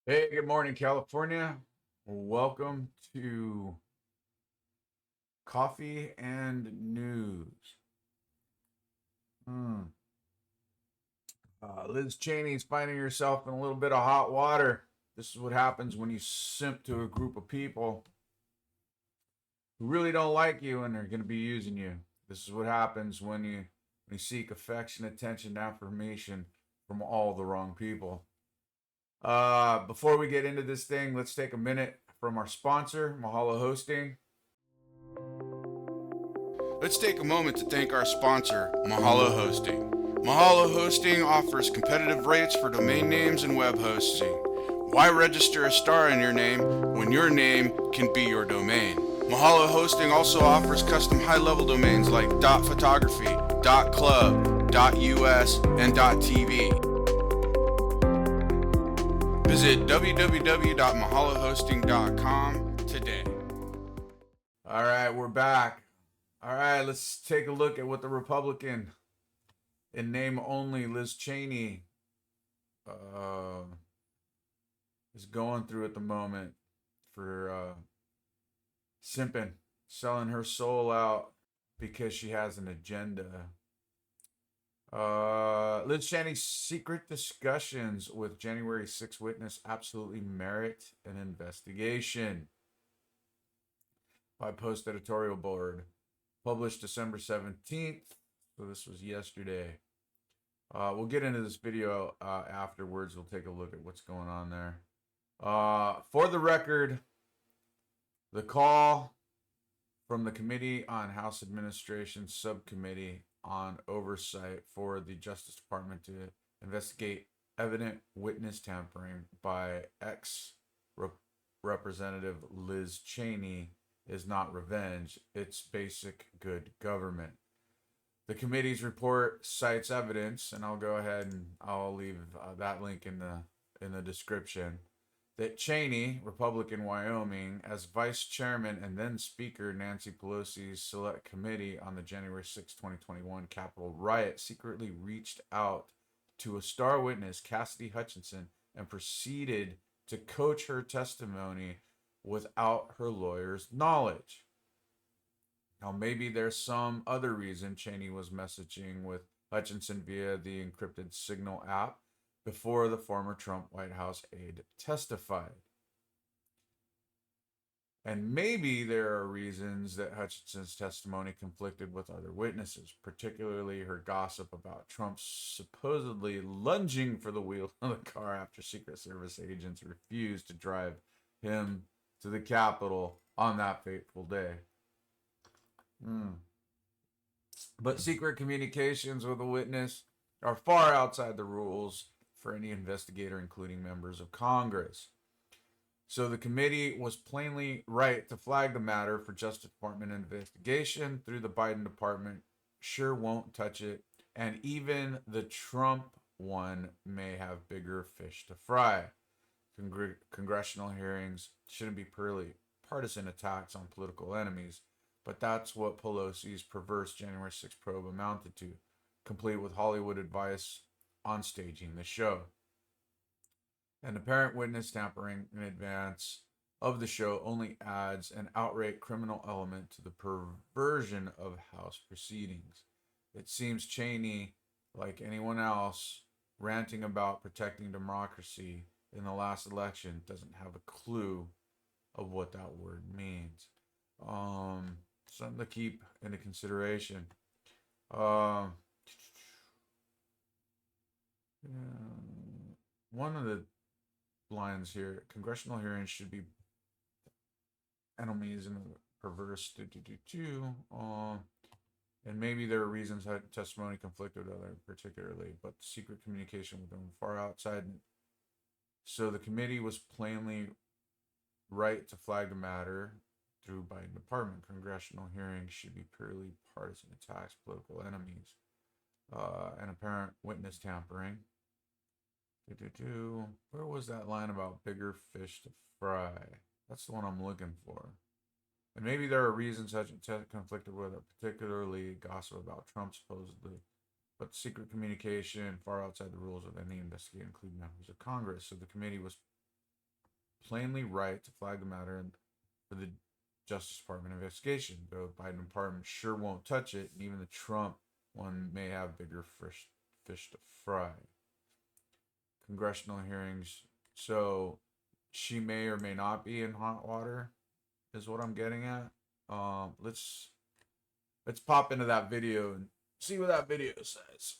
Hey, good morning, California. Welcome to Coffee and News. Hmm. Liz Cheney's finding herself in a little bit of hot water. This is what happens when you simp to a group of people who really don't like you and are going to be using you. This is what happens when you seek affection, attention, affirmation from all the wrong people. Before we get into this thing, let's take a minute from our sponsor, Mahalo Hosting. Let's take a moment to thank our sponsor, Mahalo Hosting. Mahalo Hosting offers competitive rates for domain names and web hosting. Why register a star in your name when your name can be your domain? Mahalo Hosting also offers custom high-level domains like .photography, .club, .us, and .tv. Visit www.mahalohosting.com today. All right, we're back. All right, let's take a look at what the Republican in name only, Liz Cheney, is going through at the moment for simping, selling her soul out because she has an agenda. Liz Cheney's secret discussions with January 6th witness absolutely merit an investigation by Post Editorial Board. Published December 17th. So this was yesterday. We'll get into this video afterwards. We'll take a look at what's going on there. For the record, the call from the Committee on House Administration Subcommittee on Oversight for the Justice Department to investigate evident witness tampering by ex-Representative Liz Cheney is not revenge, it's basic good government. The committee's report cites evidence, and I'll go ahead and I'll leave that link in the description, that Cheney, Republican Wyoming, as vice chairman and then Speaker Nancy Pelosi's Select Committee on the January 6, 2021 Capitol riot, secretly reached out to a star witness, Cassidy Hutchinson, and proceeded to coach her testimony without her lawyer's knowledge. Now, maybe there's some other reason Cheney was messaging with Hutchinson via the encrypted Signal app before the former Trump White House aide testified. And maybe there are reasons that Hutchinson's testimony conflicted with other witnesses, particularly her gossip about Trump supposedly lunging for the wheel of the car after Secret Service agents refused to drive him to the Capitol on that fateful day. But secret communications with a witness are far outside the rules for any investigator, including members of Congress. So the committee was plainly right to flag the matter for Justice Department investigation through the Biden department. Sure won't touch it. And even the Trump one may have bigger fish to fry. Congressional hearings shouldn't be purely partisan attacks on political enemies, but that's what Pelosi's perverse January 6th probe amounted to, complete with Hollywood advice on staging the show. And apparent witness tampering in advance of the show only adds an outright criminal element to the perversion of House proceedings. It seems Cheney, like anyone else, ranting about protecting democracy in the last election, doesn't have a clue of what that word means. Something to keep into consideration. One of the lines here: congressional hearings should be enemies and perverse. And maybe there are reasons that testimony conflicted with other, particularly, but secret communication with them far outside. So the committee was plainly right to flag the matter through Biden department. Congressional hearings should be purely partisan attacks, political enemies, and apparent witness tampering. Where was that line about bigger fish to fry? That's the one I'm looking for. And maybe there are reasons such conflicted with it, particularly gossip about Trump supposedly, but secret communication far outside the rules of any investigation, including members of Congress. So the committee was plainly right to flag the matter for the Justice Department investigation. The Biden department sure won't touch it, and even the Trump one may have bigger fish to fry. Congressional hearings. So she may or may not be in hot water, is what I'm getting at. Let's pop into that video and see what that video says.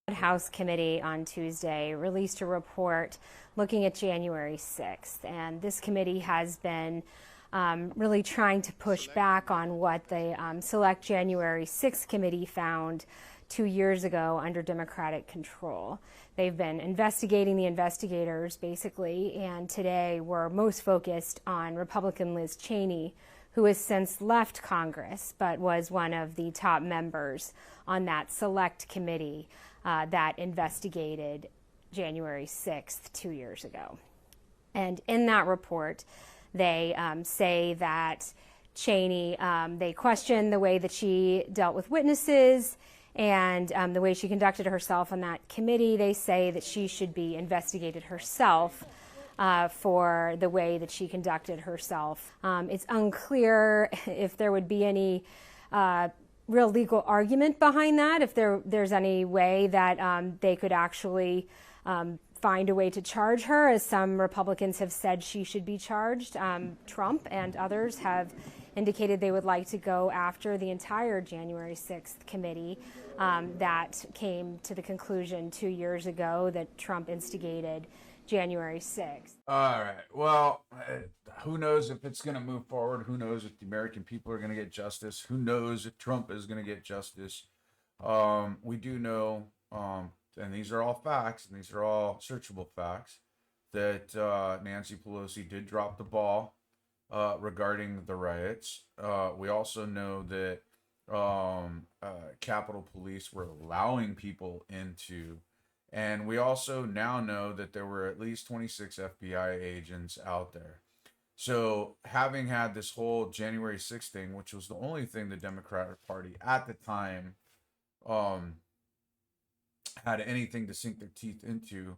House committee on Tuesday released a report looking at January 6th, and this committee has been really trying to push back on what the Select January 6th committee found 2 years ago under Democratic control. They've been investigating the investigators, basically, and today we're most focused on Republican Liz Cheney, who has since left Congress, but was one of the top members on that select committee that investigated January 6th 2 years ago. And in that report, they say that Cheney, they question the way that she dealt with witnesses and the way she conducted herself on that committee. They say that she should be investigated herself for the way that she conducted herself. It's unclear if there would be any real legal argument behind that, if there's any way that they could actually find a way to charge her, as some Republicans have said she should be charged. Trump and others have indicated they would like to go after the entire January 6th committee that came to the conclusion 2 years ago that Trump instigated January 6th. All right. Well, who knows if it's going to move forward? Who knows if the American people are going to get justice? Who knows if Trump is going to get justice? We do know, and these are all facts, and these are all searchable facts, that Nancy Pelosi did drop the ball regarding the riots. We also know that Capitol Police were allowing people into. And we also now know that there were at least 26 FBI agents out there. So having had this whole January 6th thing, which was the only thing the Democratic Party at the time had anything to sink their teeth into,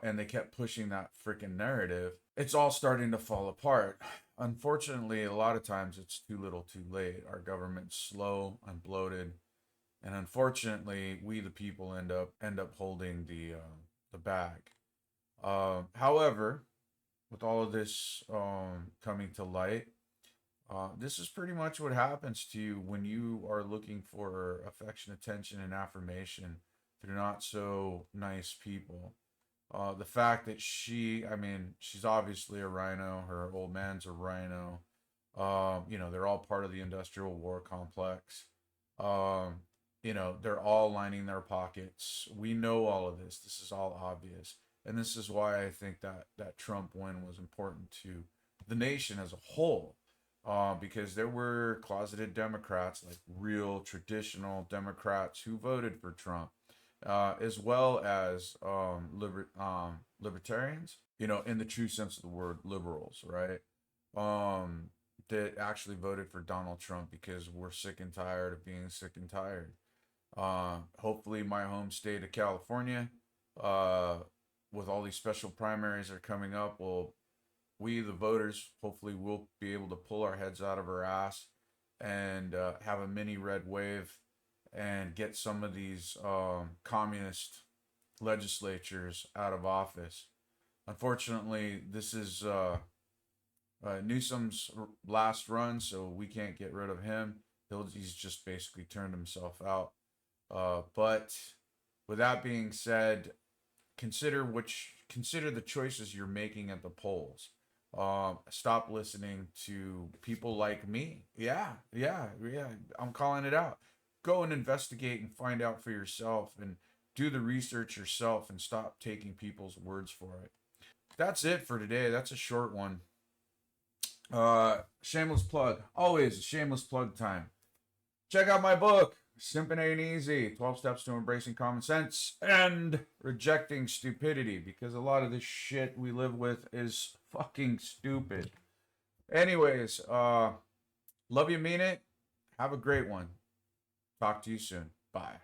and they kept pushing that freaking narrative, it's all starting to fall apart. Unfortunately, a lot of times it's too little too late. Our government's slow and bloated. And unfortunately, we the people end up holding the bag. However, with all of this coming to light, this is pretty much what happens to you when you are looking for affection, attention, and affirmation through not so nice people. The fact that she's obviously a rhino. Her old man's a rhino. They're all part of the industrial war complex. They're all lining their pockets. We know all of this. This is all obvious. And this is why I think that Trump win was important to the nation as a whole. Because there were closeted Democrats, like real traditional Democrats who voted for Trump, as well as libertarians, in the true sense of the word, liberals, right? That actually voted for Donald Trump because we're sick and tired of being sick and tired. Hopefully my home state of California, with all these special primaries that are coming up, we the voters hopefully will be able to pull our heads out of our ass and have a mini red wave and get some of these communist legislatures out of office. Unfortunately, this is Newsom's last run, so we can't get rid of him. He's just basically turned himself out. But with that being said, consider the choices you're making at the polls. Stop listening to people like me. Yeah. I'm calling it out. Go and investigate and find out for yourself and do the research yourself and stop taking people's words for it. That's it for today. That's a short one. Shameless plug. Always a shameless plug time. Check out my book, Simping Ain't Easy, 12 Steps to Embracing Common Sense and Rejecting Stupidity, because a lot of this shit we live with is fucking stupid. Anyways, love you, mean it. Have a great one. Talk to you soon. Bye.